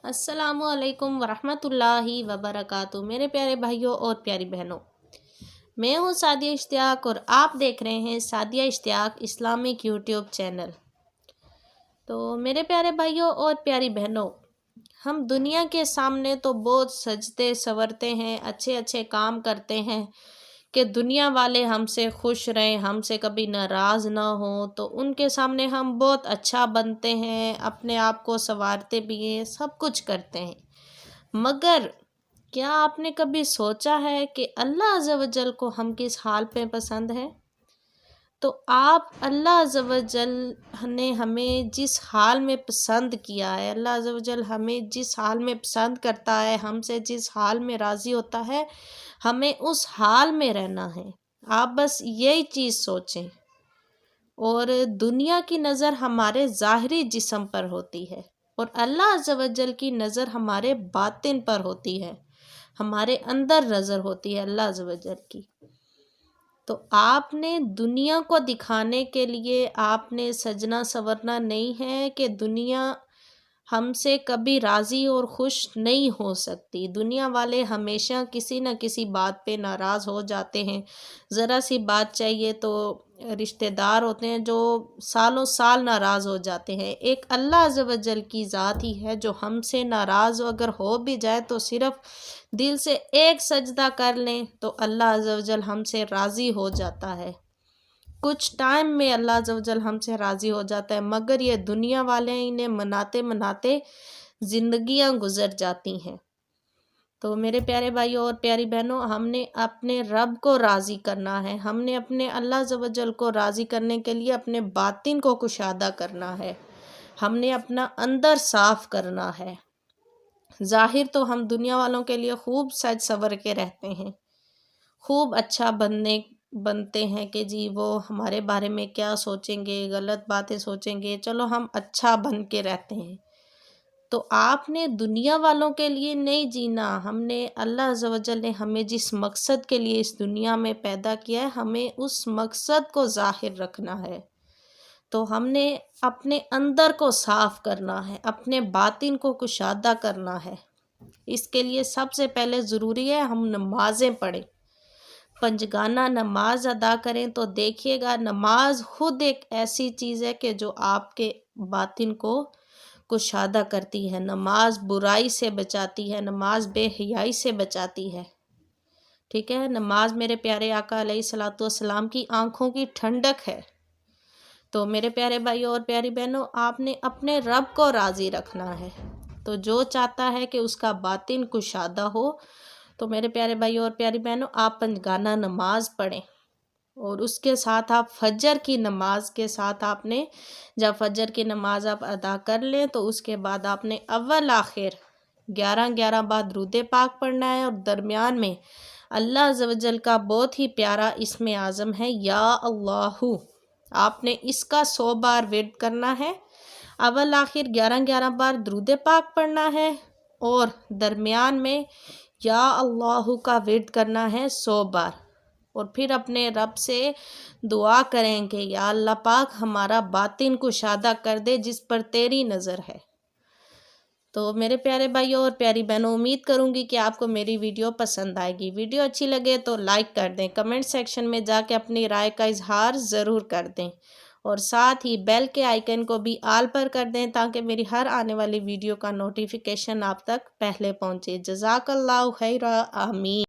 السلام علیکم ورحمۃ اللہ وبرکاتہ میرے پیارے بھائیوں اور پیاری بہنوں، میں ہوں سعدیہ اشتیاق اور آپ دیکھ رہے ہیں سعدیہ اشتیاق اسلامک یوٹیوب چینل۔ تو میرے پیارے بھائیوں اور پیاری بہنوں، ہم دنیا کے سامنے تو بہت سجتے سنورتے ہیں، اچھے اچھے کام کرتے ہیں کہ دنیا والے ہم سے خوش رہیں، ہم سے کبھی ناراض نہ ہوں، تو ان کے سامنے ہم بہت اچھا بنتے ہیں، اپنے آپ کو سنوارتے بھی ہیں، سب کچھ کرتے ہیں۔ مگر کیا آپ نے کبھی سوچا ہے کہ اللہ عز و جل کو ہم کس حال پہ پسند ہے؟ تو آپ اللہ عز و جل نے ہمیں جس حال میں پسند کیا ہے، اللہ عز و جل ہمیں جس حال میں پسند کرتا ہے، ہم سے جس حال میں راضی ہوتا ہے، ہمیں اس حال میں رہنا ہے۔ آپ بس یہی چیز سوچیں۔ اور دنیا کی نظر ہمارے ظاہری جسم پر ہوتی ہے اور اللہ عز و جل کی نظر ہمارے باطن پر ہوتی ہے، ہمارے اندر نظر ہوتی ہے اللہ عز و جل کی۔ تو آپ نے دنیا کو دکھانے کے لیے آپ نے سجنا سنورنا نہیں ہے کہ دنیا ہم سے کبھی راضی اور خوش نہیں ہو سکتی۔ دنیا والے ہمیشہ کسی نہ کسی بات پہ ناراض ہو جاتے ہیں، ذرا سی بات چاہیے تو رشتہ دار ہوتے ہیں جو سالوں سال ناراض ہو جاتے ہیں۔ ایک اللہ عز و جل کی ذات ہی ہے جو ہم سے ناراض اگر ہو بھی جائے تو صرف دل سے ایک سجدہ کر لیں تو اللہ عز و جل ہم سے راضی ہو جاتا ہے۔ کچھ ٹائم میں اللہ عز و جل ہم سے راضی ہو جاتا ہے، مگر یہ دنیا والے انہیں مناتے مناتے زندگیاں گزر جاتی ہیں۔ تو میرے پیارے بھائیوں اور پیاری بہنوں، ہم نے اپنے رب کو راضی کرنا ہے، ہم نے اپنے اللہ عز و جل کو راضی کرنے کے لیے اپنے باطن کو کشادہ کرنا ہے، ہم نے اپنا اندر صاف کرنا ہے۔ ظاہر تو ہم دنیا والوں کے لیے خوب سج سنور کے رہتے ہیں، خوب اچھا بنتے ہیں کہ جی وہ ہمارے بارے میں کیا سوچیں گے، غلط باتیں سوچیں گے، چلو ہم اچھا بن کے رہتے ہیں۔ تو آپ نے دنیا والوں کے لیے نہیں جینا، ہم نے اللہ عز و جل نے ہمیں جس مقصد کے لیے اس دنیا میں پیدا کیا ہے، ہمیں اس مقصد کو ظاہر رکھنا ہے۔ تو ہم نے اپنے اندر کو صاف کرنا ہے، اپنے باطن کو کشادہ کرنا ہے۔ اس کے لیے سب سے پہلے ضروری ہے ہم نمازیں پڑھیں، پنجگانہ نماز ادا کریں۔ تو دیکھیے گا نماز خود ایک ایسی چیز ہے کہ جو آپ کے باطن کو کشادہ کرتی ہے، نماز برائی سے بچاتی ہے، نماز بے حیائی سے بچاتی ہے، ٹھیک ہے۔ نماز میرے پیارے آقا علیہ الصلوۃ والسلام کی آنکھوں کی ٹھنڈک ہے۔ تو میرے پیارے بھائیوں اور پیاری بہنوں، آپ نے اپنے رب کو راضی رکھنا ہے۔ تو جو چاہتا ہے کہ اس کا باطن کشادہ ہو، تو میرے پیارے بھائیوں اور پیاری بہنوں، آپ پنجگانہ نماز پڑھیں اور اس کے ساتھ آپ فجر کی نماز کے ساتھ آپ نے جب فجر کی نماز آپ ادا کر لیں تو اس کے بعد آپ نے اول آخر 11 بار درود پاک پڑھنا ہے، اور درمیان میں اللہ عز و جل کا بہت ہی پیارا اسم اعظم ہے یا اللہ، آپ نے اس کا 100 بار ورد کرنا ہے۔ اول آخر 11 بار درود پاک پڑھنا ہے اور درمیان میں یا اللہ کا ورد کرنا ہے 100 بار، اور پھر اپنے رب سے دعا کریں کہ یا اللہ پاک ہمارا باطن کشادہ کر دے جس پر تیری نظر ہے۔ تو میرے پیارے بھائیوں اور پیاری بہنوں، امید کروں گی کہ آپ کو میری ویڈیو پسند آئے گی۔ ویڈیو اچھی لگے تو لائک کر دیں، کمنٹ سیکشن میں جا کے اپنی رائے کا اظہار ضرور کر دیں، اور ساتھ ہی بیل کے آئیکن کو بھی آل پر کر دیں تاکہ میری ہر آنے والی ویڈیو کا نوٹیفیکیشن آپ تک پہلے پہنچے۔ جزاک اللہ خیر، آمین۔